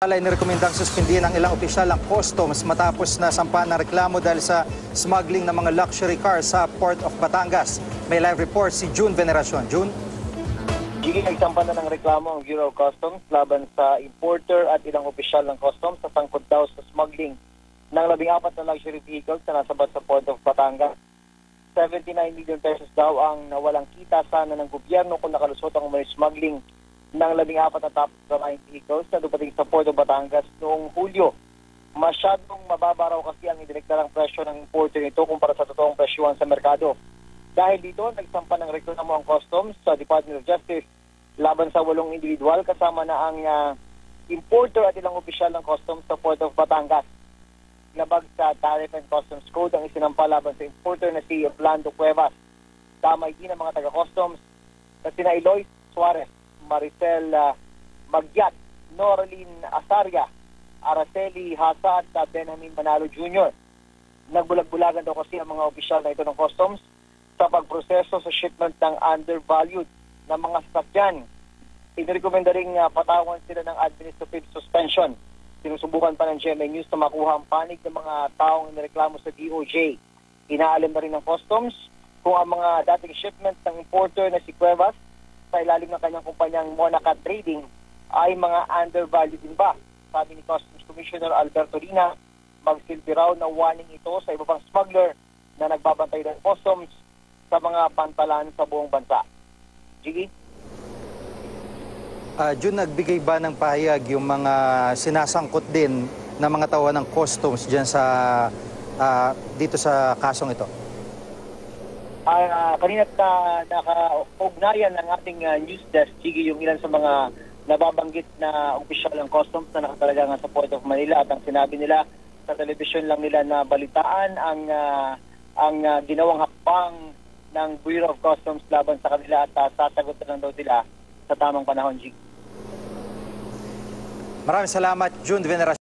Ay nirekomendang suspindihin ang ilang opisyal ng customs matapos na sampahan ng reklamo dahil sa smuggling ng mga luxury cars sa Port of Batangas. May live report si June Veneracion. June? Nagsampa na ng reklamo ang Bureau of Customs laban sa importer at ilang opisyal ng customs sa sangkot daw sa smuggling ng 14 na luxury vehicles na nasabat sa Port of Batangas. 79 million pesos daw ang nawalang kita sana ng gobyerno kung nakalusot ang umano'y smuggling ng 14 na top flying vehicles na dumating sa Port of Batangas noong Hulyo. Masyadong mababa raw kasi ang idineklarang presyo ng importer nito kumpara sa totoong presyuhan sa merkado. Dahil dito, nagsampa ng reklamo ang customs sa Department of Justice laban sa 8 individual kasama na ang importer at ilang opisyal ng customs sa Port of Batangas. Labag sa Tariff and Customs Code ang isinampa laban sa importer na si Orlando Cuevas. Damay din ang mga taga-customs na sina Eloy Suarez, Maricel Magyat, Noraline Asaria, Araceli Hasad at Benjamin Manalo Jr. Nagbulag-bulagan daw kasi ang mga opisyal na ito ng customs sa pagproseso sa shipment ng undervalued na mga sasakyan. Inirekomenda ring patawan sila ng administrative suspension. Sinusubukan pa ng GMA News na makuha ang panig ng mga taong inireklamo sa DOJ. Inaalam na rin ng customs kung ang mga dating shipment ng importer na si Cuevas sa ilalim ng kanyang kumpanyang Monaca Trading ay mga undervalued din ba. Sabi ni Customs Commissioner Alberto Lina, magsilbi raw na warning ito sa iba pang smuggler na nagbabantay ng customs sa mga pantalan sa buong bansa. Jiggy? June, nagbigay ba ng pahayag yung mga sinasangkot din ng mga tauhan ng customs dyan sa dito sa kasong ito? Kanina't naka-ugnayan ng ating news desk, sige, yung ilan sa mga nababanggit na opisyal ng customs na nakatalaga nga sa Port of Manila at ang sinabi nila sa television lang nila na balitaan ang ginawang hakbang ng Bureau of Customs laban sa kanila at sasagot na lang daw sila sa tamang panahon, Jig. Maraming salamat, June Veneracion.